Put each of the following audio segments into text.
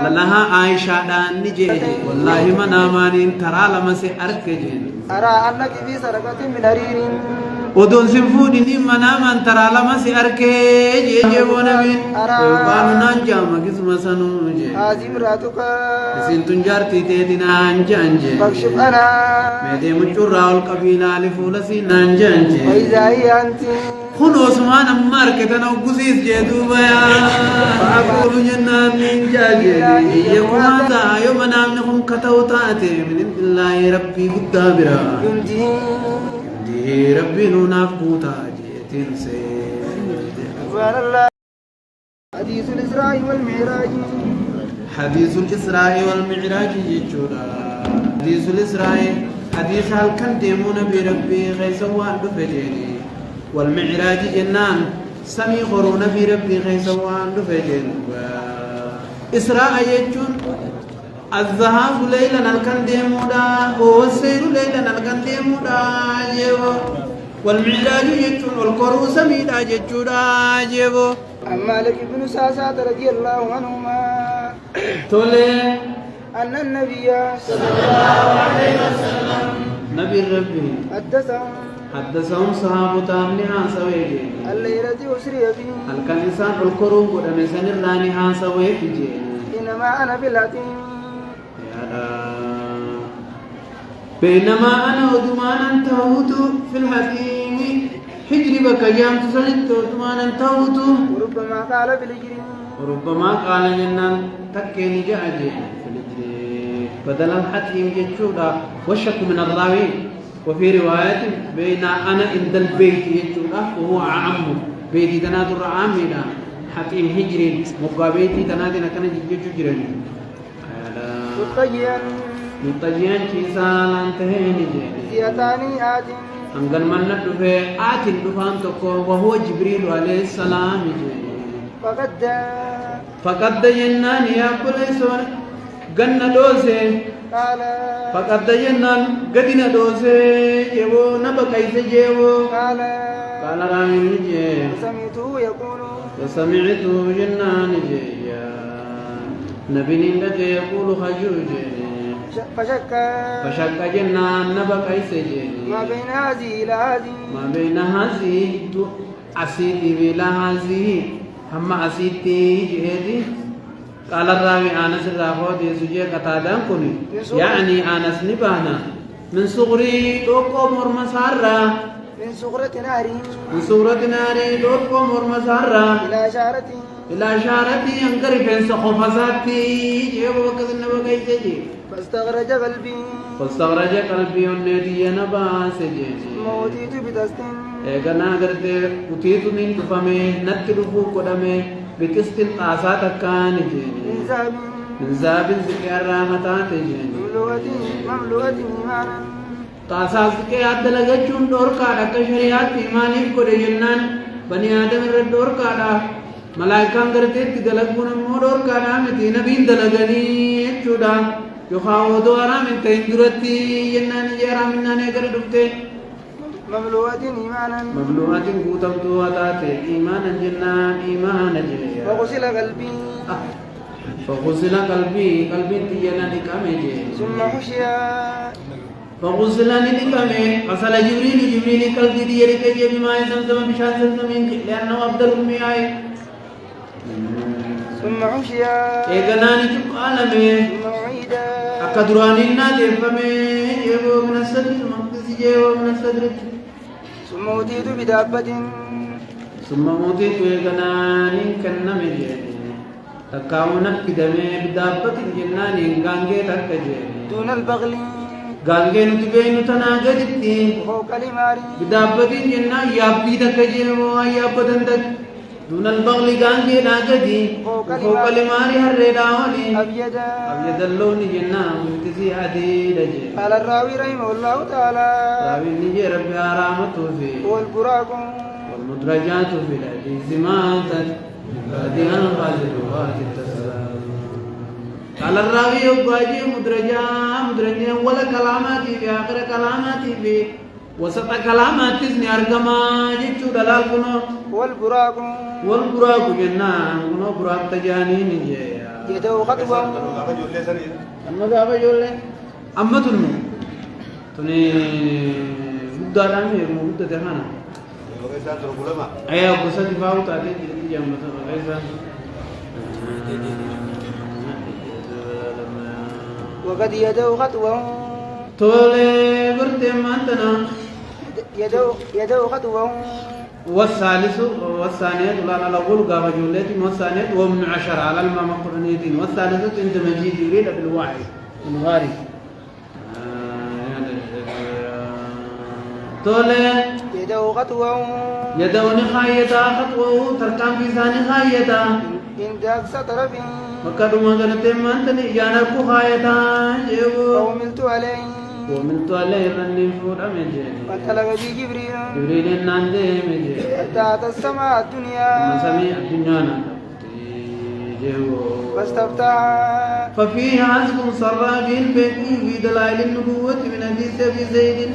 لها عائشة دان نجي والله منامانين ترى لما سأركجين أرى أنك في سرقة من حرير ودون سنفودني منامان ترى لما سأركجي جيبون من ويقال نانجام كسم سنوجي هذه امرأتك سنتون جارتي تيدنا أنجانجي فاكشف أنا ميدي مجرى والقبيلة لفولسي نانجانجي وإذا هي أنت خن عثمان ماركتنا وقسيس جدوبا يا فأقول جنان من جاجي يكون هذا يوم نامنهم كتوتاتي من عند الله ربي قدابرا يمديه ربي ننافقوتا جيتين سبحان الله حديث الإسراء والمعراج حديث الإسراء والمعراج يجودا حديث الإسراء حديث هل كان ديمون بربي غيسوا دفجيني والمعراج جنان سمي خرون في ربي غيسوا دفجين إسراء يجون الذهاب ليلا نلقن ديمودا والسير ليلا نلقن ديمودا جيبو والمعراج يجون والقرو سميدا ججودا جيبو أما لك ابن ساسات رضي الله عنهما تولي أن النبي صلى الله عليه وسلم نبي ربي حدثهم صحابة أمنها سويجي الليلة أسري به هل كان إنسان القروب ودمسان الرانها سويجي إنما أنا بالعتيم بينما أنا ودمانا تهوت في الحكيم حجري بك جامت سلت ودمانا تهوت وربما قال بالهجر وربما قال جنان تكيني جاجي في الهجر بدل الحكيم جتشودا والشك من الراوي وفي رواية بين أنا عند البيت يجودا وهو عام بيتي تنادر عامنا حكيم هجري مقابيتي تنادنا كان جيجو متجيان كيسان انتهيني زيتاني آت أنقل من ندفع آت دفان تكو وهو جبريل عليه السلام فقد جنان يا بليسون قلنا دوسي قال فقد جنان قدنا دوسي جيبو نبقى كيس جيبو قال رامي نجي سمعته يقول وسمعته جنان جي نبي نندك يقول خجوج فشك جنان نبقى كيس جيبو ما بين هذه إلى هذه ما بين هذه أسيدي بلا هذه هم أسيدي جهدي قال الراوي أنس الراهودي سجى قتادان كوني يعني أنس نبانا من صغري دوكو مرمسارة من صغرة ناري دوكو مرمسارة إلى شارتي أنكر فين سخفزاتي جيبو وقت النبا كيسجي فاستغرج قلبي النادي نبا سجي موتيت بتستن إيقنا قرد أتيت من دفمي نتلفو قدمي بتستن قاسات كان جيني من زاب ذكر راحتات جيني مملوءة إيمانا قاسات ذكر أدلغجون دوركا دكا شريعات إيماني قد جنان بني آدم الرد دوركا دا ملائكان قرتت دلغون مو دوركا نامتي نبين دلغني چودا يخاو دوارا من تهندرتي جنان جيرا مننا نقر دفته مملوءة إيمانا مملوءة قوتمت وتاتي إيمانا جنان إيمانا جنان فغسل قلبي فغسل قلبي تيانا نكامي ثم خشيا فغسل نكامي غسل جبريل قلبي ديالك بماء زمزم بشان زمزم لأنه أفضل المياه ثم خشيا إيقناني تقالمي ثم عيدا أكدراني النادر فمي جيبو من الصدر المقدس جيبو من الصدر ثم أوتيت بدابة ثم أوتيت إيقناني كنمي جيبو تكاونا كدمي بدابة جناني غانجي تكجي دون البغل غانجي نتبين تناجدتي فوق الإماري بدابة جنان يابدي تكجي ويابدن تك دون البغل غانجي ناجدي فوق الإماري هرّداوني أبيض اللون جنان ممتزي عديد جي قال الراوي رحمه الله تعالى راوي نجي ربي آرامته فيه والبراق والمدرجات في الحديث ماتت هذه الغازلوات التسلام قال الراوي يباجي مدرجا ولا كلاماتي في آخر كلاماتي في وسط كلاماتي سني أرقما جيتشو دلال كنو والبراق جنان كنو براق تجانين جيا يده خطوة أما قابا جولة أما تنو تني مدة رامي مدة تهانا أيه أبو سعد فاو تادي جلدي جامعة غيظا وقد يده خطوة تولي برتي مانتنا يده خطوة والثالث والثانية ولا الأول قام جولة والثانية ومن 10 على الماء مقرنيتين والثالثة عند مجيء جبريل بالوحي من غاري تولي يده خطوة يده نخايتا خطوة تركان في ثاني خايتا عند أقصى طرف وكادوا ما قلت مانتني جانا كخايتا جيبو فوملت عليه ومنت عليه رني فور أمجي فانطلق بي جبريل جبريل ناندي مجي حتى أتى السماء ما الدنيا سمي الدنيا ناندي فاستفتح ففيه عزم صرى في البيت في دلائل النبوة من حديث أبي زيد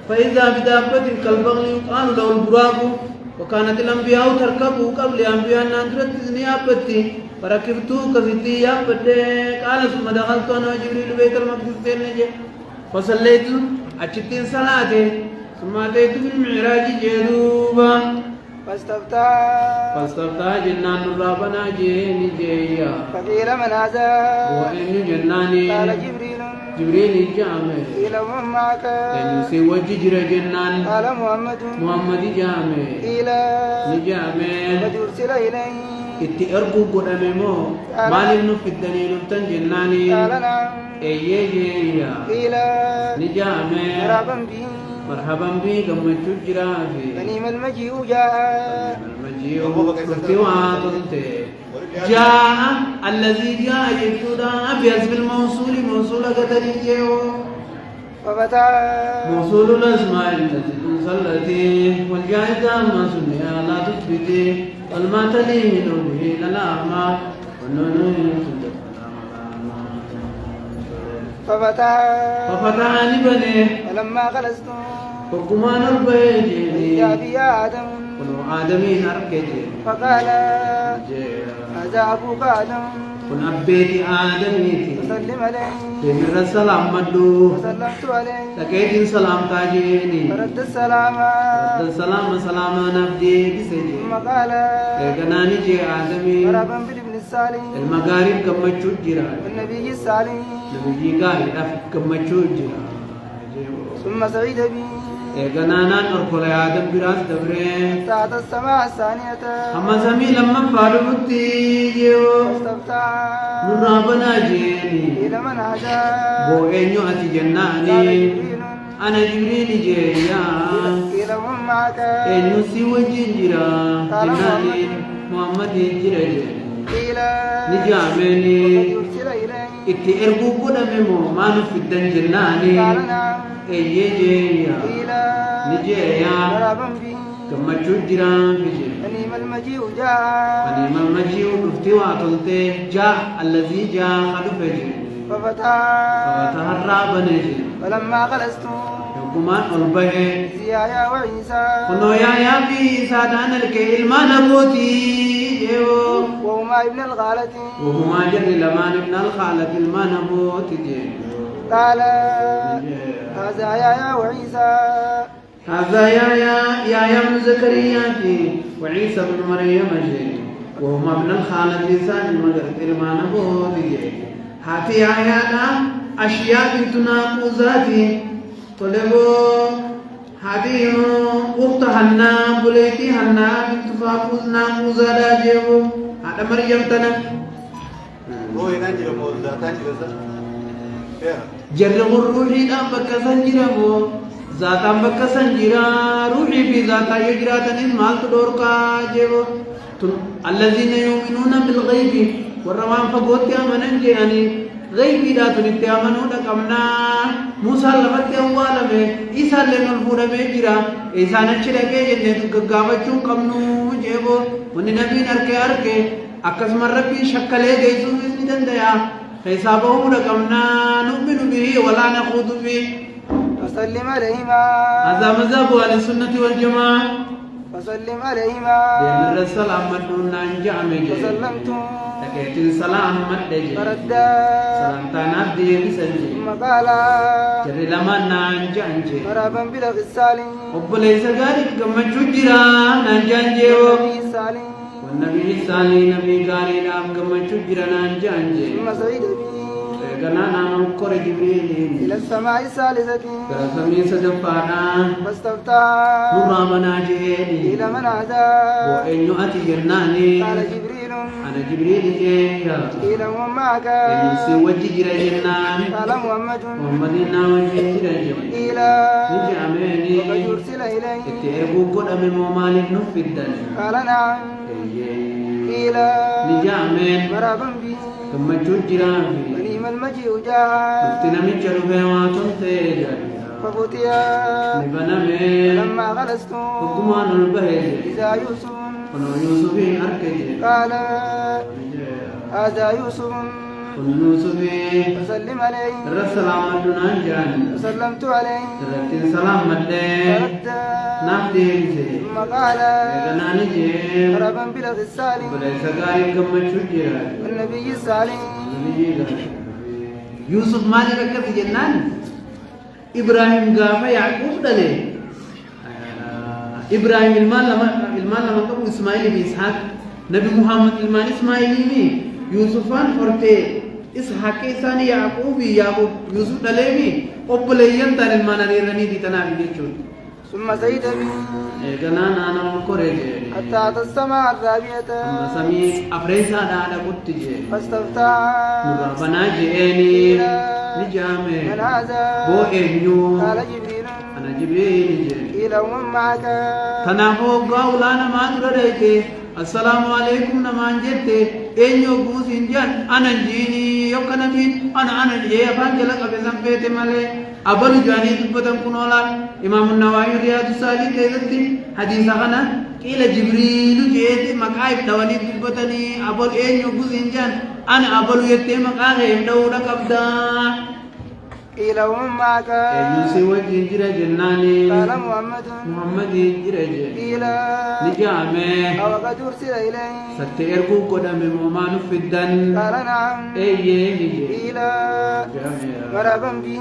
فإذا بدابة كالبغل يقال له البراق وكانت الأنبياء تركبوا قبل أنبياء نادرة زنيابتي فركبت كفتي يابتي قال ثم دخلت أنا وجبريل بيت المقدس نجي فصليت أجتين صلاة ثم أتيت بالمعراج جدوبا فاستفتح جنان ربنا جيني جيا فقيل من هذا وإن جناني قال جبريل جبريل جامع قيل ومن معك لأنه سوى ججر جنان قال محمد جامع قيل نجامع قد أرسل إليه itti erguu godhame moo maaliif nu fiddanii dhuftan jennaani قال نعم eeyyeeyyeeyya قيل ni jaame مرحبا به marhaban bii gammachuu jiraa fi فنيم المجيء جاء dhufti waa tolte جاء الذي جاء jechuudha بحسب الموصول موصول قدري جيو ففتح موصول الأسماء التي تنسلتي والجائزة ما سميها لا تثبتي والما تلي من به للأعمى والنون ففتح لبني فلما خلصت فقمان البيجيني يا بي آدم ولو آدمين أركجي فقال هذا أبوك آدم kun abbeeti aadamiiti فسلم عليه deemirra salaammadhu فسلمت عليه dhaqeetiin salaamtaa jeeni فرد السلام radda salaama naaf deebise ثم jee قال eeganaani jee aadamii مرحبا بالابن الصالح ilma gaariif gammachuu jira والنبي الصالح nabiyyi gaariidhaaf gammachuu jira ثم سعيد بي eeganaanaan orkola aadam biraas dabree ساعة السماء الثانية amma samii lammaffaa dhufutti jeewoo فاستفتح nurraa banaa jeeni قيل من هذا boo eenyu ati قال jennaanii جبريل ana jibriili jeeyaa قيل ومن معك eenyu si wajjin jira jennaaniin muhammadin jira jee قيل ni jaameeni وقد أرسل إليه itti erguu godhame moo maanu fiddan jennaani قال نعم eeyyee jeeyaa قيل ni jeeyaa مرحبا به gammachuu jiraan fije فنيم المجيء جاء فنيم المجيء dhufti waa tolte jaa allazii jaa hadufe jee ففتح fataharraa bane jee فلما خلصت yoggumaan ol bahe يحيى وعيسى kunoo yaayaa fi isaadhaan arge ilmaan abootii jeewoo وهما ابن الغالة وهما جر لمان ابن الخالة المان أبوت جي قال هذا يحيى وعيسى هذا يا ابن زكريا وعيسى بن مريم جي وهما ابن الخالة لسان المغرب المان أبوت جي هاتي آيانا أشياء بنت ناقوزاتي طلبوا هذه أخت حنا بليتي حنا بنت فاقوز ناقوزا جيبو هذا مريم تنا جرب الروحي دام بك سنجرمو ذاتام بك سنجرا روحي في ذاتا يجراتن مال تدوركا جيبو الذين يؤمنون بالغيب والروان فقوت يامنن جياني غيبي لا تنتيامنو دقمنا موسى لفت أوالمه إيسا لنو الفورة بيجرا إيسا نشركي جنة قابچون قمنو جيبو وننبي نركي أكسم ربي شكله جيسو بسندن ديا حسابه دقمنا نؤمن به ولا نخوض به فسلم عليهما هذا مذهب أهل السنة والجماعة فسلم عليهما لأن الرسول أحمد بن نجام فسلمت لكيتين سلام مدج فرد سلام تناب دي بسنج ثم قال جري لما نانجانج مرحبا بالأخ الصالح وبليس غارب كما تجرا نانجانج والنبي الصالح والنبي الصالح نبي غاري نام كما تجرا نانجانج ثم صعد به كنا نام كور جبريل إلى السماء الثالثة كسمي سجفانا فاستفتح نورا مناجيني إلى من هذا وإنه أتي جناني قال جبريل أنا جبريل جيا قيل ومن معك إنسي وجه جرى جنان قال محمد محمدنا وجه جرى جنان قيل نجاميني وقد أرسل إليه اتعبوا قد أمي مومالي نفدن قال نعم قيل نجامين مرحبا به كما تجرى ونعم المجيء جاء نفتنا من جلوبه واتنتي ففتي نبنمي لما خلصت حكمان البهج إذا يوسف كنو يوسفين أركج قال هذا يوسف كنو يوسفين فسلم عليه السلام علينا جان فسلمت عليه الرتين سلام مدين فرد نافدي ثم قال إذا نجي مرحبا بالأخ الصالح وليس قارب كما تجرى والنبي الصالح يوسف مالي بكر في جنان إبراهيم قافة يعقوب دلي إبراهيم المال لما قبل إسماعيل بإسحاق نبي محمد المال إسماعيل مي يوسفان فرتي إسحاق إساني يعقوب يوسف دلي مي أبليين تار المال نيراني دي تنابي ديشون ثم زيد به إيقنان أنا مكوري حتى أتى السماء الرابعة أما سمي أفريسا دادا قد جي فاستفتح نرابنا جئني نجامي من هذا بو إنيو قال جبريل أنا جبريل جي قيل ومن معك تنافو قولانا ما ترديتي السلام عليكم نمان جيتي إنيو بوسين جان أنا جيني يوكنتين أنا جي أفان جلق أبسان بيتي مالي أبل جاني دبتن كنولا إمام النووي رياض الصالحين كيزتي حديث أنا قيل جبريل جيتي مقايب دواني دبتني أبل إنيو بوسين جان أنا أبل يتي مقايب دولا كبدا قيل ومن معك يوسف وجه جرى جناني قال محمد جرى قيل نجامه أو قد أرسل إليه ستيركو قدام وما نفدن قال نعم قيل مرحبا به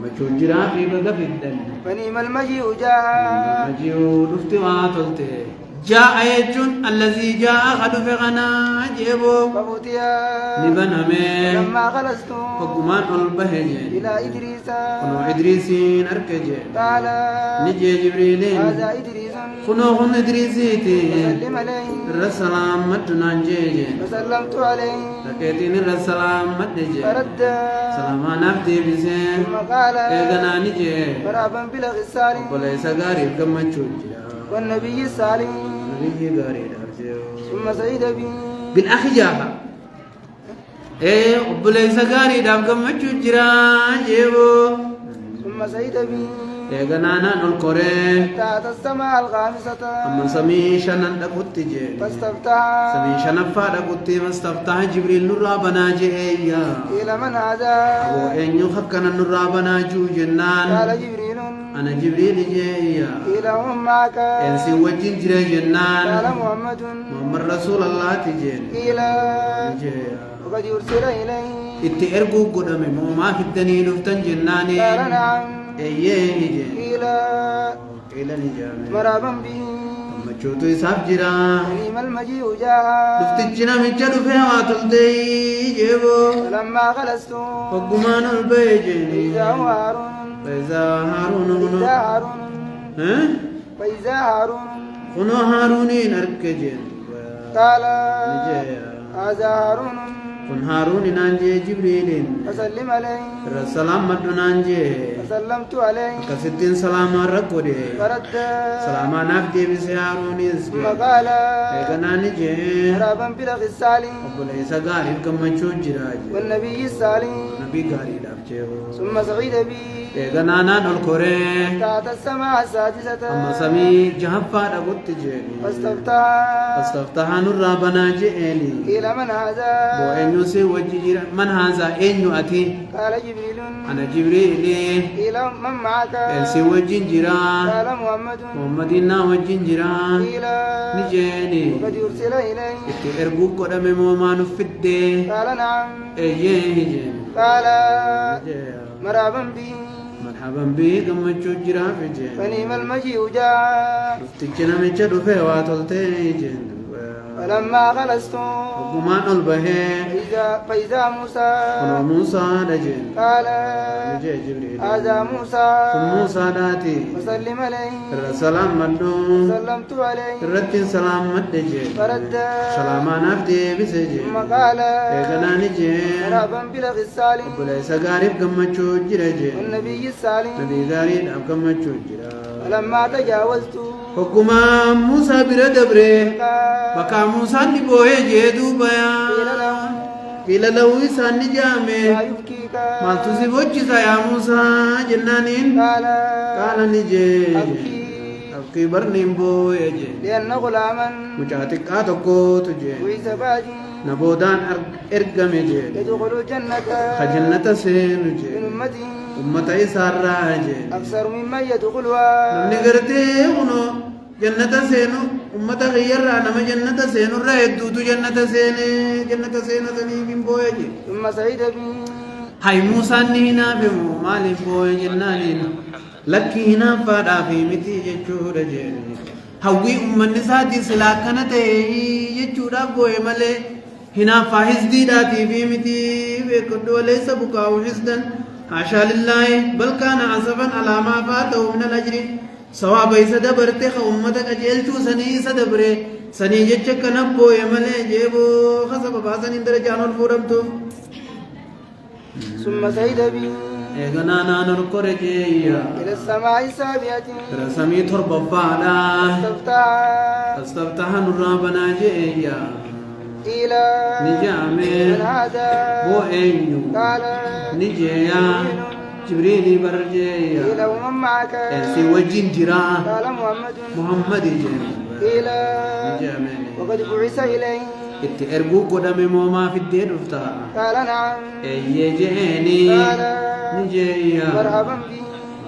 مجرى في بقى فدن ونعم المجيء جاء مجيو دفتي واتلتي جاء يجون الذي جاء خلف غنا جيبو ففتي نبنمه لما خلصت فقمان البهج إلى إدريس كنو إدريسين أركج قال نجي جبريلين هذا إدريس كنو هن إدريسيتي فسلم عليه الرسلام مدنا جيجي فسلمت عليه لكيتين الرسلام مدجي فرد سلاما نبتي بسين ثم قال إذنا نجي مرحبا بالأخ الصالح وليس غارب كما تشوجي والنبي الصالح نجي غارب ثم سعيد به بالأخ جاها وليس غارب كما تشوجي جيبو ثم سعيد به إذنا نلقره تحت السماء الخامسة أما سمي شنن دقوت جي فاستفتح سمي شنفا دقوت فاستفتح جبريل نورا بناجي إيا قيل من هذا وإن يخكنا نورا بناجو جنان قال جبريل أنا جبريل جي قيل ومن معك إنسي وجين جري جنان قال محمد محمد رسول الله تجين قيل جي وقد أرسل إليه اتئرقوا قدامي ما في الدنيا نفتن جناني قال نعم إيه نجي قيل إلى نجامي مرحبا به أما شوتو يساب جرا ونعم المجيء جاء دفتجنا من جلو فيها واتلتي جيبو فلما خلصت فقمان البيجين فإذا هو هارون فإذا هارون فإذا هارون ها فإذا هارون خنو هارونين أركجين قال نجي هذا هارون كن هارون نانجي جبريلين فسلم عليه السلام مدو نانجي فسلمت عليه كستين سلام ركودي فرد سلام نافدي بسي هارون ثم قال إيقنا نجي مرحبا بالأخ الصالح أبو ليس غارب كما تشوجراج والنبي الصالح نبي غاري دابجيو ثم سعيد بي إيقنا نان الكوري تحت السماء السادسة أما سمي جهفا دقوت جيني فاستفتح فاستفتح نور ربنا جئني قيل من هذا وإن سي وجيرا من هذا أين أتي قال جبريل أنا جبريل قيل من معك سي وجيرا قال محمد محمدنا وجيرا قيل نجيني وقد أرسل إليه إرجوك قدام ما نفدي قال نعم أيه قال مرحبا به مرحبا بك أما تشجرا في جن فنيم المجيء جاء تجنا متشدو في واتلتي جن فلما خلصت وقمان البهي فإذا موسى موسى دجن قال نجي جبريل هذا موسى موسى داتي وسلم عليه السلام مدو سلمت عليه رد سلام مدجي فرد سلام نفتي بسجي ثم قال إيقنا نجي مرحبا بالأخ السالم بليس غارب كما تشجرا والنبي السالم نبي غارب كما تشجرا فلما تجاوزت وكما موسى بردبره بكا موسى نبوه جيدو بيا قيل له إسان نجامه ما يبكيك ما تصيبوش يا موسى جنانين قال نجي أبكي برنين بوه جي لأن غلاما مجاتك آتوكو تجي ويسباجي نبودان إرقم جي يدخل الجنة خجنة سين جي من أمتي أمتا إسارة جي أكثر مما يدخلها نمني قرتي ونو جنة سينو أمتا غيرها نما جنة سينو رأيدو جنة سينو سني من بويجي ثم سعيد بي هاي موسى نهنا بمو مالي بوي جنانين لكي هنا فادا في متي جچور جيني هاوي أمن نساتي سلاكنة جچورا بوي ملي هنا فاحز دي داتي في متي بكدو ليس بكاو حسدن حاشا لله بل كان عصفا على ما فاته من الأجر سواب يسدبرت أمتك أجلتو سني سدبره سني جچك نبو يملي جيبو خسب باسن اندر جانو الفورمتو ثم سعيد بي إيغنا نانو القرجية إلى السماء السابعة رسمي تربة فادا استفتح استفتح نرابنا جيا إلى نجامي من هذا بو أينو قال نجيا جبريل برجيا إلى ومن معك إنسي وجين جرا قال محمد جيا إلى نجامي وقد بعث إليه itti erguu godhame moo maaf iddee dhufta قال نعم eeyyee jeeni قال ni jeeyya مرحبا بي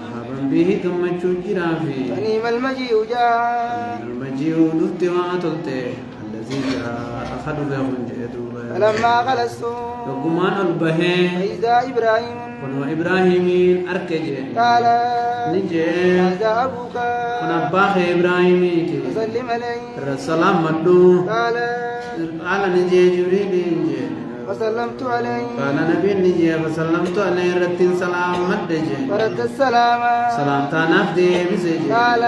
marhaban bihi gammachuu jiraafi فنيم المجيء جاء almaji'uu dhufti waa tolte allazii jaa'a ka dhufe kun jee duuba فلما خلصت dhuggumaan ol bahee فإذا إبراهيم kunoo ibraahimiin arke jee قال ni jee هذا أبوك kun abbaa kee ibraahimiiti وسلم عليه irra salaammadhu قال qaala ni jee jibriiliin jee وسلمت عليه قال نبي نجي فسلمت عليه رتين سلام مدجي فرد السلام سلام تنافدي بسجي قال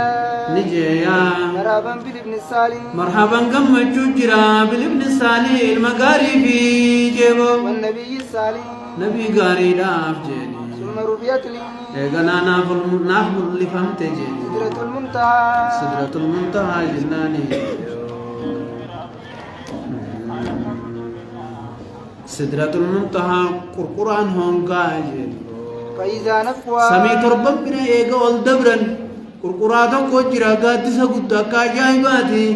نجي يا مرحبا بالابن الصالح مرحبا قم جرا بالابن الصالح المقاري في جيبه والنبي الصالح نبي قاري داف جيني ثم رفعت لي ايقنا نافل اللي فهمت جيني سدرة المنتهى سدرة المنتهى جناني سدرة المنتهى قرقران هونغا جيني فإذا نقوى سمي تربم بنا ايغا والدبرن قرقراتو كوجرا قادسة قد كاجايباتي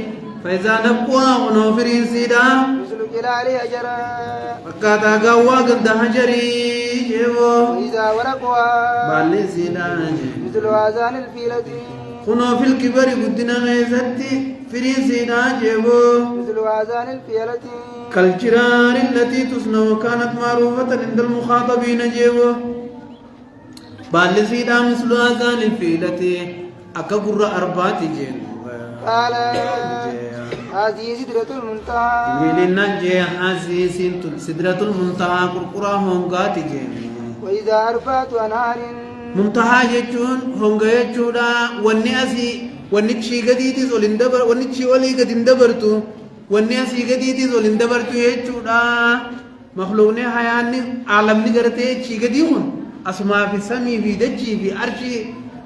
فإذا نقوى ونوفرين سيدا مثل جلالي أجرا فكاتا قوا قد هجري جيبو وإذا ورقوا بالي سيدا مثل آذان الفيلة خنو في الكبر قدنا غيثتي فرين سيدا جيبو مثل آذان الفيلة كالجرار التي تصنع وكانت معروفة عند المخاطبين جيبو بالي سيدا مثل آذان الفيلة أكا قرى أرباتي جيبو قال هذه سدرة المنتهى جبريل نجي حاسيس سدرة المنتهى قرقرا هونغاتي جيبو وإذا أربعة أنهار منتهى جتون هونغا جتودا وني أسي وني تشي غديتي زولين دبر وني تشي ولي غدين دبرتو وني أسي غديتي زولين دبرتو جتودا مخلوقني حياني عالمني غرتي تشي غديون أسماء في سمي في دجي في أرشي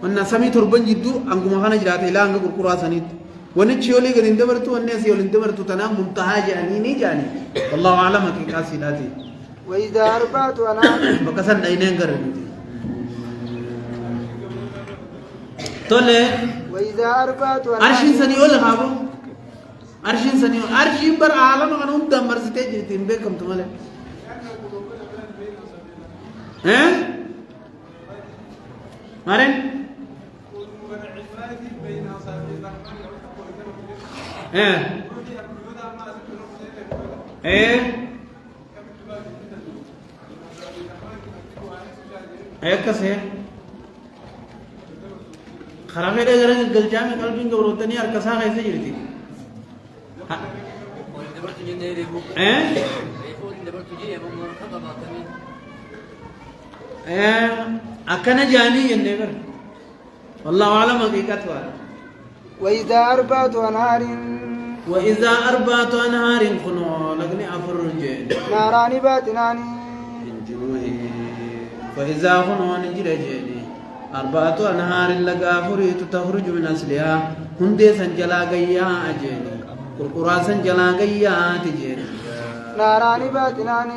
وننا سمي تربان جدو أنكو مخانا جراتي لا أنكو قرقرا سنيت وني تشي ولي غدين دبرتو وني أسي ولين دبرتو تنام منتهى جاني جاني والله أعلم حقيقة سيداتي وإذا أربعة أنهار بكسر دينين غرتي تولي وإذا أربعة أرشين أنهار سنيول خابو أرشين سنيول أرشين بر عالم أنا دمر ستة جيتين بكم تماله ها مارين كسر خرافة ده غير الجلجام قلبين قبروتني أركسها كيسة جرتي أكنا جاني النبر والله أعلم حقيقته وإذا أربعة أنهار وإذا أربعة أنهار خنوا لقني أفرج ناران باتنان فإذا خنوا نجري جاني أربعة أنهار لقى فريت تخرج من أصلها هندي سنجلا قيا أجيني قرقرا سنجلا قيا تجيني ناران باتنان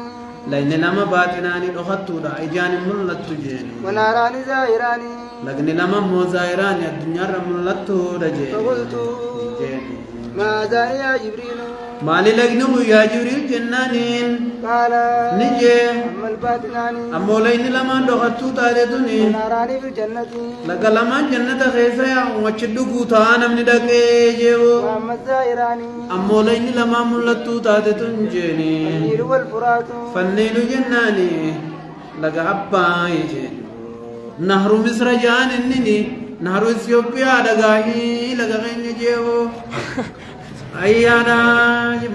لأن لما باتناني أخذتو دا إجاني ملت تجيني وناران زائران لكن لما مو زائراني الدنيا رملت رجيني فقلت ماذا يا جبريل مالي لقنه يا جبريل جنانين قال نجي أما الباتنان أمولين لما دخلتو تالتوني وناران في الجنة لك لما جنة خيسا وچدو قوتانا من دقي جيو وأما الزائران أمولين لما ملتو تالتون جيني النيل والفرات فالنيل جناني لك أبا يجي نهر مصر جان إنني نهر إثيوبيا دقاهي لك غين جيو أيانا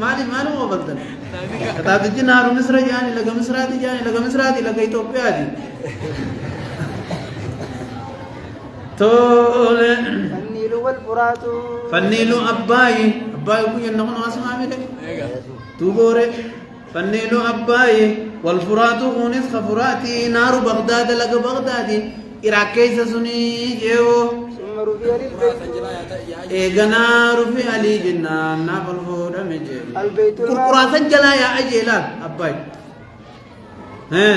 مالي هو بلدن كتاب الجنار مصر جاني لقى مصراتي جاني لقى مصراتي لقى إثيوبيا دي تول النيل والفرات فالنيل أباي أبوي ينقون اسمع ميلك تقول فالنيل أباي والفرات خونس خفراتي نار بغداد لقى بغدادي إراكيس سني جيو ثم رفع للبيت إيغنا رفع علي جنان نافل فود أمجي البيت قرقرا سنجلا يا أجيلان أباي ها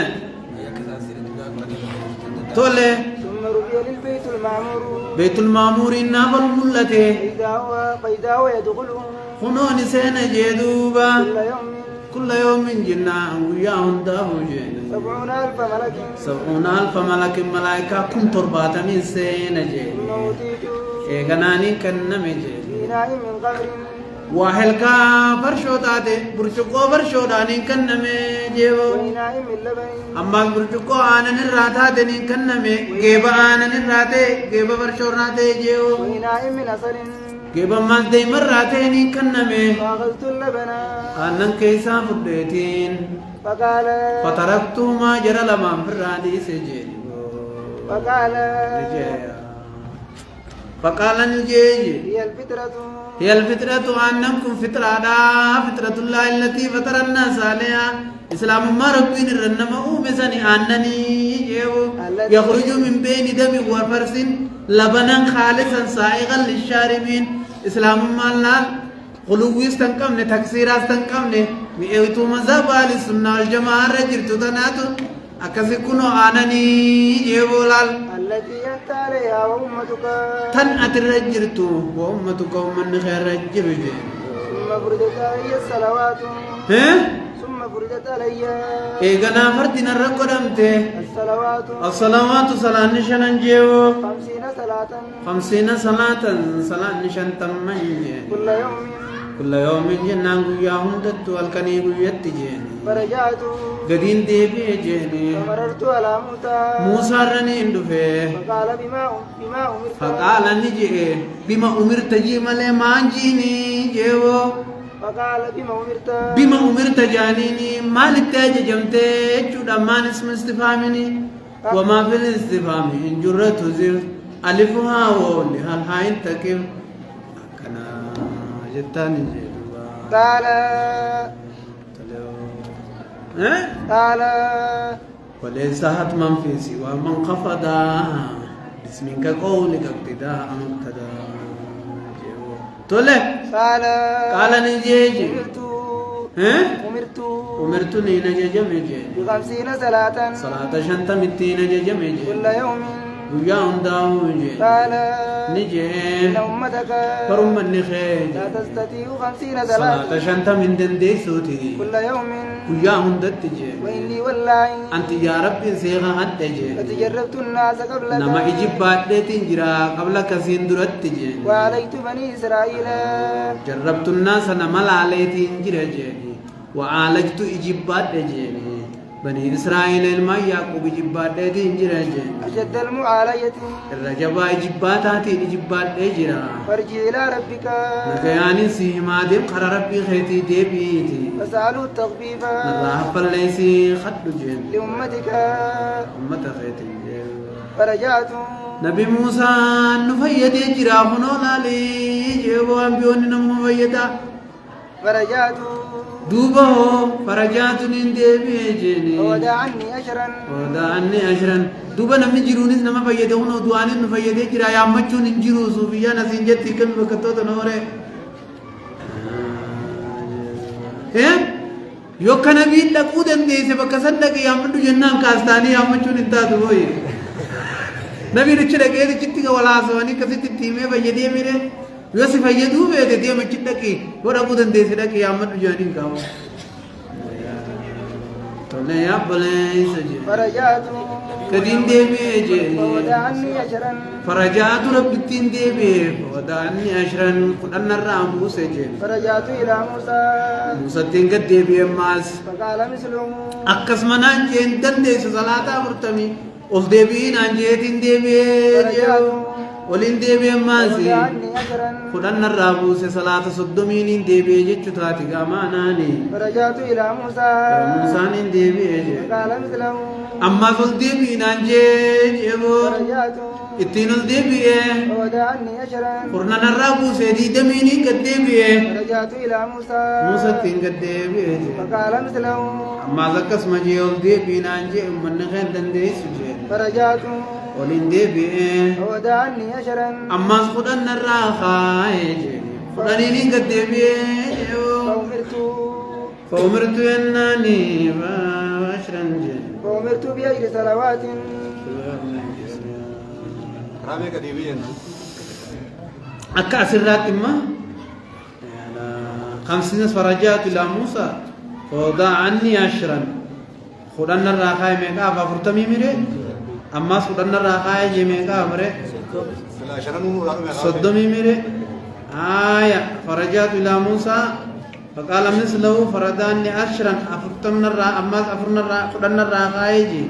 تولي ثم رفع للبيت المعمور بيت المامور نافل ملته فإذا هو يدخله خنون سين جدوبا كل يوم كل يوم جنا ويا هنده جن 70,000 ملك 70,000 ملك ملائكة كم تربات من سين جن ثم أوتيت إيغناني كنمي جن بإناء من قبر وهلكا فرشو تاتي برشقو فرشو داني كنمي جيو وإناء من لبن أما برشقو آنن الراتات ني كنمي جيب آنن الراتي جيب فرشو راتي جيو وإناء من أصل جيب مازدي مراتي ني كنمي فأخذت اللبن آنن كيسا فرديتين فقال فتركتهما جرى لما فرادي سجين فقال الجيج هي الفطرة أنكم فطرة الله التي فطر الناس عليها إسلام ما ربين الرنما أومسني أنني يخرج من بين دم وفرس لبنا خالصا سائغا للشاربين إسلام ما لال خلوي استنقمني تكسير استنقمني مئوتو مذهب السنة والجماعة رجلت تناتو أكسي كنو آنني جيبولال التي أنت عليها وأمتك تن أترجلت وأمتك ومن خير رجل ثم فردت علي الصلوات ثم فردت علي إيغنا فردنا الرقدمت الصلوات صلاة نشان جيو 50 صلاة 50 صلاة نشان تمن كل يوم جنان قويا هندت والكني قويت جيني فرجعت قدين ديبي جيني فمررت على موسى رني اندفه فقال بما أمرت فقال نجي بما أمرت جي ملي مانجيني جيو فقال بما أمرت جانيني مالك تاج جمتي جودا مان اسم استفهامني وما في الاستفهام إن جرت زر ألفها وولها الحين تكيف كنا جتاني قال وليس حتما في سوى من خفضا باسم كقولك ابتداء مبتدا تولى قال نجيج أمرت نينا ميجي ب50 صلاة شنتمتين ميجي كل يوم وياهم داوجي قال نجي إن أمتك فرم النخيج لا تستطيع 50 صلاة شنتم من دندي سوتي كل يوم كويا هندت جي وإني والله أنت يا ربي سيغا أنت جي فتجربت الناس قبلك نما إجبات ديتين جرا قبل كسين درت جي وعليت بني إسرائيل جربت الناس نمل عليتين جرا جي وعالجت إجبات جي بني إسرائيل ما يعقوب إجبات ديتين جرا جي أشد المعالية الرجبا إجبات هاتي إجبات جرا فارجع إلى ربك نكياني سيما ديم قرر ربي خيتي ديبيتي فسألوا التخفيف الله فليسي خد جين لأمتك أمة خيتي فرجعت نبي موسى نفيد يجرا هنولا لي جيبو أنبيون نمفيدا فرجعت دوبه فرجعت نندي بيجيني وودع عني أشرا ودعني أشرا دوبا نمني جرونيس نما فيده هنو دواني نفيد يجرا يا مچو ننجرو صوفيا نسنجتي كم بكتو تنوري yoo kana biin dhaquu dandeesse bakka san dhaqe yaammadhu jennaan kaastaanii yaammachuun hin taatu booyi nabiin achi dhaqee achitti walaasawanii akkasitti itti himee fayyadee mire yoo si fayyaduu beete deema achi dhaqe yoo dhaquu dandeesse dhaqe yaammadhu jedhanii hin qaamu tolee yaabbalee فرجعت kadiin deebi'ee jee وودع عني أشرا farajaatu rabbittiin deebi'ee wadaanni ashran kudhannarraa buuse jee فرجعت إلى موسى musattiin gad deebi'ee maas فقال مثله akkasuma naan jeen dandeessa salaataa furtamii ol deebi'ii naan jeetiin deebi'ee jee waliin deebi'ee maasi وودع عني أشرا kudhannarraa buuse salaata soddomiiniin deebi'ee jechuu taati gaamaanaani فرجعت إلى موسى musaaniin deebi'ee jee فقال مثله ammaas ol deebi'ii naan jee jeeboo فرجعت ittiin ol deebi'ee وودع عني أشرا kurnanarraa buusee diidamiinii gad deebi'ee فرجعت إلى موسى musattiin gad deebi'ee jee فقال مثله ammaas akkasuma jee ol deebi'ii naan jee ummanni keen dandeessu jee فرجعت waliin deebi'ee وودع عني أشرا ammaas kudhannarraa kaayee jee kudhaniiniin gad deebi'ee jee فأمرت فأمرت أنني باشرا جee فأمرت بأجر صلوات رامي قديمين akka asirraatti imma خمسين فرجات إلى موسى فوضع عني عشرا خدنا الراخاي ميقا ففرتمي ميري أما خدنا الراخاي ميقا مري لا شرنو رامي صدمي ميري آية فرجات إلى موسى فقال مثله فرداني عشرا أفرتمنا الرا أما أفرنا الرا خدنا الراخاي جي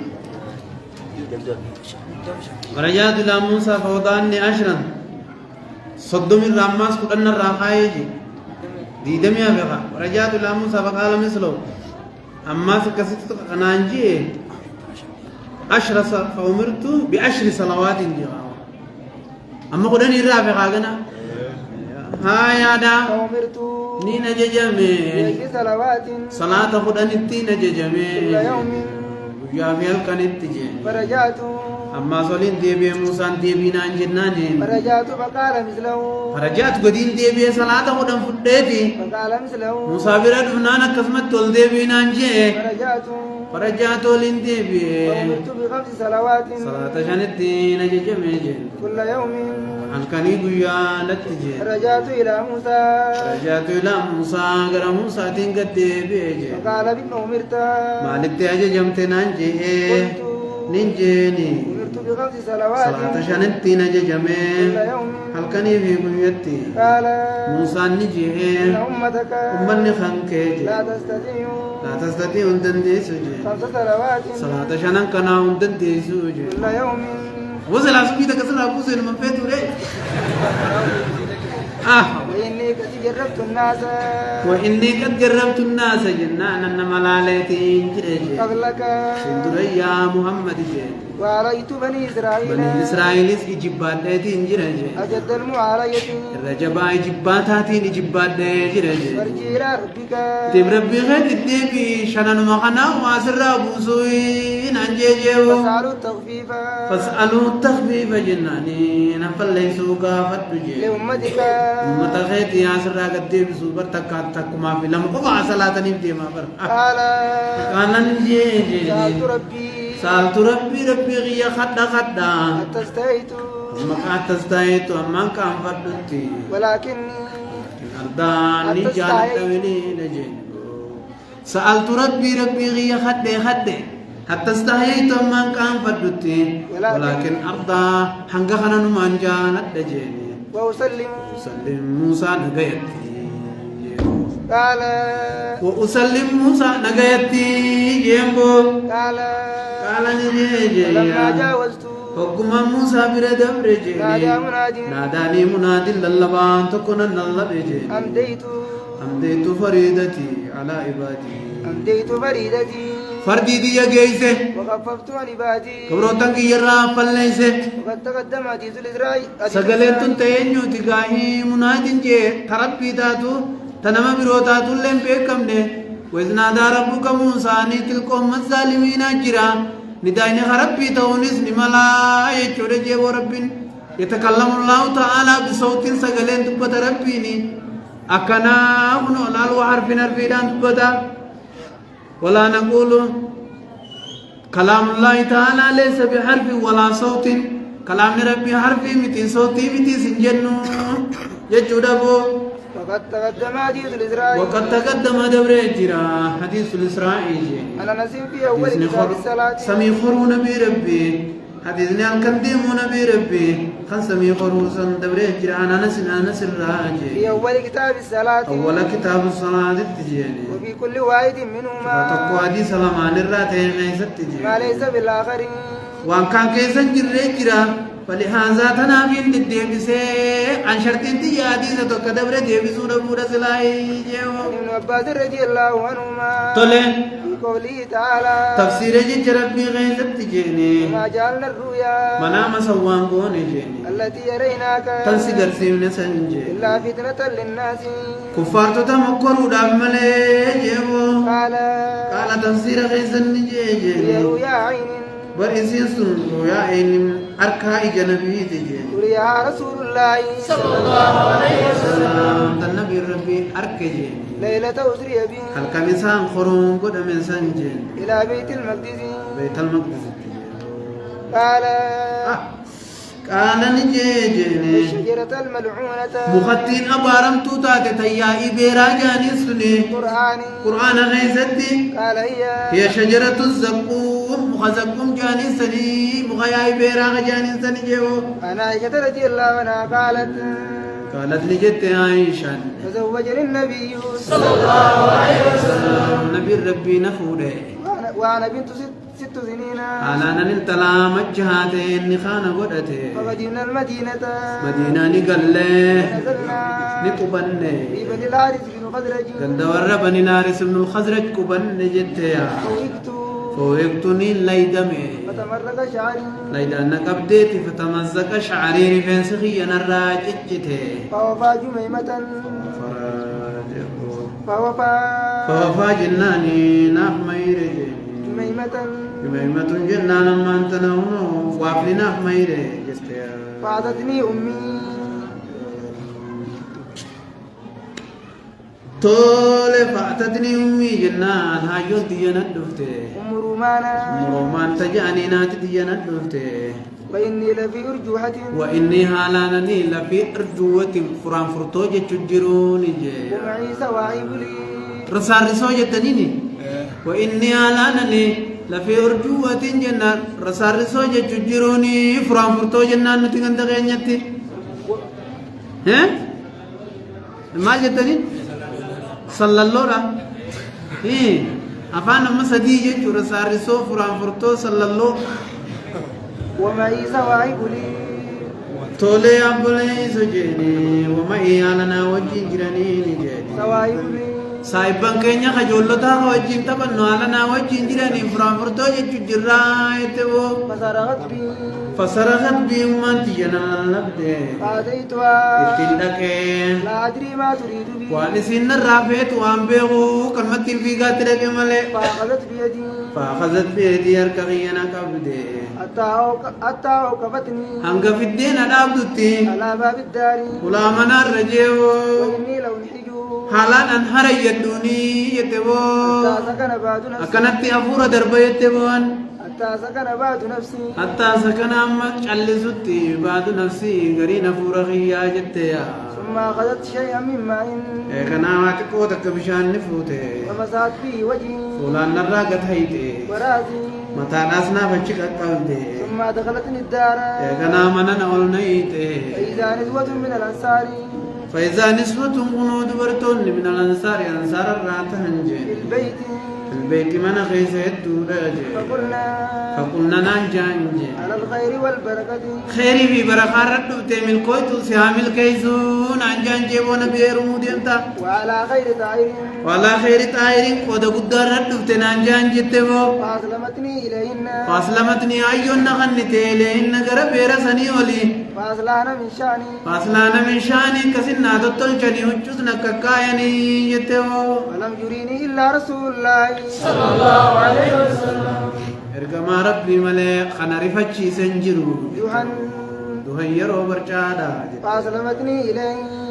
فرجات إلى موسى فوضع عني عشرا صدمي الراماس خدنا الراخاي جي ديدمي أبغى رجعت إلى موسى فقال مثله أما سكست أنانجي عشر فأمرت بعشر صلوات جوا أما قدني رافع قاعنا ها يا دا فأمرت نينا ججمي بأجر صلوات صلاة قدني تينا ججمي كل يوم يا في الكنت تجي فرجعت أما صلين ديبي موسى ديبي نانجناني فرجعت فقال مثله فرجعت قدين ديبي صلاة قدن فديتي فقال مثله موسى برد فنانا كسمت تول ديبي نانجي فرجعت فرجعت ولين ديبي وأمرت بخمس صلوات صلاة شنتي نججمي كل يوم halkanii guyyaa natti jee رجعت إلى موسى rajaatu ilaa Muusaa gara Muusaatiin gad deebi'ee jee فقال بن أمرت maalitti ajajamte naan jee قلت nin jeeni أمرت بخمس صلوات salaata shanittiin ajajamee كل يوم halkanii fi guyyatti قال Muusaan ni jee إن أمتك ummanni kan kee jee لا تستطيع laa tastatii'u hin dandeessu jee خمس صلوات salaata shanan kanaa hin dandeessu jee كل يوم وصل أسبيتا كسر أبوس من فيتو ليه وإني قد جربت الناس وإني قد جربت الناس جنان أن ملالتين جريجي قبلك سندريا محمد جي وعليت بني إسرائيل بني إسرائيل إجباتين جريجي أجد المعالية الرجبا إجباتاتين إجباتين جريجي وارجع إلى ربك تب ربي خير الدبي شنن مخنا واسر أبوسوين أنجيجي فسألوا التخفيف فاسألوا التخفيف جناني نفل ليسوا قافت جي لأمتك متى خيت يا سر قد بسو برتكات تكما في لم قطع صلاة نبدي ما بر قال كان نجي سألت ربي سألت ربي غيا خدا حتى استيت ما كانت تستايت أما كان فدتي ولكني أردان نجال تولي نجي سألت ربي غي خدي حتى استحييت من كان فدتي ولكن أرضى حنقخنا نمان جانت دجيني وأسلم موسى نقيتي قال وأسلم موسى نقيتي جيمبو قال نجيجي لما جاوزت حكم موسى برد برجيني ناداني منادي للبان تكون النلبجيني أمديت فريدتي على عبادي أمديت فريدتي فردي دي جيسه وخففت عن عبادي كبروتان كي يرى فلنسه وقد تقدم حديث الإسراء سقلتن تينيو تقاهي منادين جي تربي تاتو تنما بروتاتو لن بيكم نه وإذ نادى ربك موسى تلكم الظالمين أجرا نداين خربي تونس نملا يجور جي ورب يتكلم الله تعالى بصوت سقلين تبت ربيني أكنا هنو لالو حرف نرفيدان تبتا ولا نقول كلام الله تعالى ليس بحرف ولا صوت كلام ربي حرف متي صوتي متي سنجنو يجودبو وقد تقدم دبر اجرا حديث الاسراء انا نسيم في اول كتاب الصلاه سمي خرون بربي حديثنا الكنديم نبي ربي خمسمي خروسا دبر اجرا انا نسر راجي في اول كتاب الصلاه اول كتاب الصلاه التجيني وفي كل واحد منهما فتقوا حديث سلمان الراتين ليس التجيني ما ليس بالاخرين وان كان كيسا جرى فلهذا تنافين الديبسي عن شرطين تي حديثة تقدبر ديبسو نبورة سلاحي ابن عباس رضي الله عنهما طلع في قوله تعالى تفسير جج ربي غيثت تجيني ما جعلنا الرؤيا منام سوان قوني جيني التي يريناك تنسي قرسيم نسنجي إلا فتنة للناس كفارتو تمكروا داملي جيبو قال تفسير غيثت نجيجي هي رؤيا عين برئيسين سن رؤيا عين أركاء جنبي تجيني رؤيا رسول الله صلى الله عليه وسلم النبي ربي أركجي ليلة أسري به هل كان إنسان خروم قد من سنجين إلى بيت المقدس قال نجيجيني الشجرة الملعونة مختين أبارم توتات تيائي بيرا جاني سني قرآن غيثتي قال هي شجرة الزقوم مخزقوم جاني سني مخيائي بيرا جاني سني جيو أنا عائشة رضي الله عنها قالت لجت عائشة تزوجني النبي صلى الله عليه وسلم نبي ربي نفوده وأنا بنت ست سنين على أن انتلا مجهاتين نخانا قدته فقدمنا المدينة مدينة نقلة نزلنا نقبن في بني الحارث بن الخزرج قد ور بني نارس بن الخزرج قبن جتيا فوقتني ليدمي فتمرق شعري ليدان قبديتي فتمزق شعري رفين سخيا نراج اجته فوفى جميمة فوفى جناني نحمير جميمة جنان ما انت نونو وافلي نحمير جستيا فعدتني أمي تولي فأتتني أمي جنان هايون تيجنت دفته أم رومان تجاني ناتي تيجنت دفته وإني لفي أرجوحة وإني هالانني لفي أرجوة فران فرطوجة تجروني ومعي سواعب لي رسال جتنيني وإني هالانني لفي أرجوة جنان رسال تجروني فران فرطوجة جنان نتيجن تغينيتي ها ما جتني صلى الله عليه أفان أما سديجة رسال فران فرطو صلى الله ومعي سواعب لي تولي أبولي سجيني ومعي أنا وجه جراني نجيني سواعب لي سايبان كينيا خجولتا وجه تبنو أنا وجه جراني فرانفرتو جرا يتبو فسرغت بي من تجنا لبدي فأتيتها اتندك لا أدري ما تريد بي وانسين الرافت وانبيغو كلمة في قاتلك ملي فأخذت بيدي أركغينا كبدي حتى أوقفتني هنگا في الدين أدابدتي على باب الدار ولا منا الرجيو وإني لو انحجو حالان أنهر يدوني يتبو حتى سكن بعد نفسي أكنت أفور درب يتبوان حتى سكن بعد نفسي حتى سكن أمك على ستي بعد نفسي قرين فورخي يا جتيا ثم أخذت شيئا من ماء كنا واتكوتك بشان نفوته ومسحت به وجهي فلان نراقت هيتي وراسي متى ناسنا بچك قلبي ثم دخلتني الدار كنا منن أولنيته فإذا نسوة من الأنصار فإذا نسوة قنود برتون من الأنصار أنصار الراتهنجي في البيت البيت من خيس الدوراج فقلنا نانجانجي على الخير والبركة خيري في بركة ردوت من كويتو سيامل كيسون أنجانجي ونبير مودينتا وعلى خير تعير ولا خير طائرين قد قدر ردوت نانجانجي تبو فأسلمتني إليهن فاسلمتني أيون نغنتي إليهن قرب رسني ولي فأصلحنا من شأني فاسلانا من شاني كسنا تطلجني وجزنا ككايني يتبو ولم يريني إلا رسول الله صلى الله عليه وسلم ergama rabbi male khana rifachiisen jiru يوحنا duhan yeroo barcaadha فأسلمتني إليه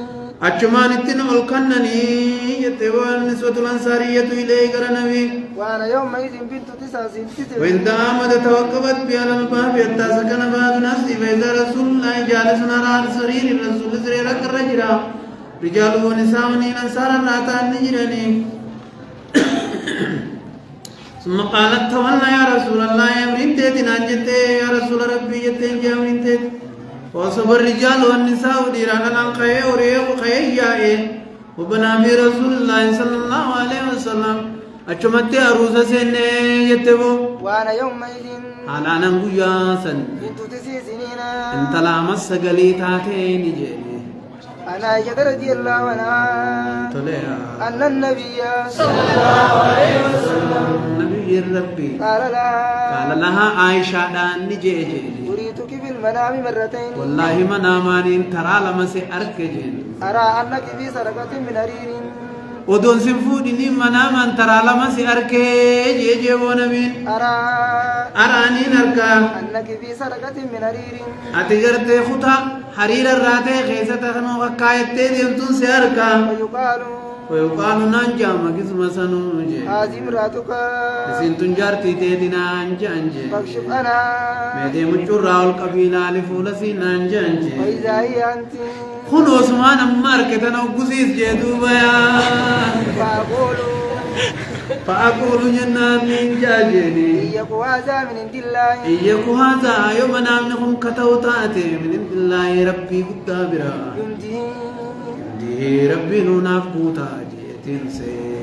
achumaan ittiin ol kannanii jette waan niswatul ansaariyyatu ilee gara nabii وأنا يومئذ بنت 9 وإن دامت توقفت بها الباب حتى سكن بعض نفسي فإذا رسول الله جالس على سرير الرسول سريرك الرجل رجال ونساء أنصار الراتان نجرني ثم قالت تولى يا رسول الله يا مريتي ناجت يا رسول ربي جتين يا مريتي وصبر الرجال والنساء ديران الخير وريق خيجاء وبنا برسول الله صلى الله عليه وسلم أشمت أروس سن يتبو وأنا يومئذ على نقول سن بنت 9 سنين انت لا مسجلي تاتين جيني أنا عائشة رضي الله عنها طلع أن النبي صلى الله عليه وسلم نبي ربي قال قال لها عائشة دان نجيجي أريتك في المنام مرتين والله منامان ترى لما سأركجين أرى أنك في سرقة من حرير ودون سنفودني منامان ترى لما سأركج يجي ونبين أراني نركا أنك في سرقة من حرير أتجرت خطا حرير الراتي خيسة خنو غكاية ديمتون سأركا ويقال نانجا مكسم سنوجي هذه امرأتك سنتون جارتي تيدنا أنجا فاكشف أنا ميدي مجرى القبيلة لفولسي نانجا وإذا هي أنت خن عثمان ماركتنا وقسيس جدوبا فأقول جنان من جاجيني إياكو هذا من عند الله إياكو هذا يوم نامنكم كتوتاتي من عند الله ربي قدابرا يمديه دي ربي نوناف قوتا جيتين سي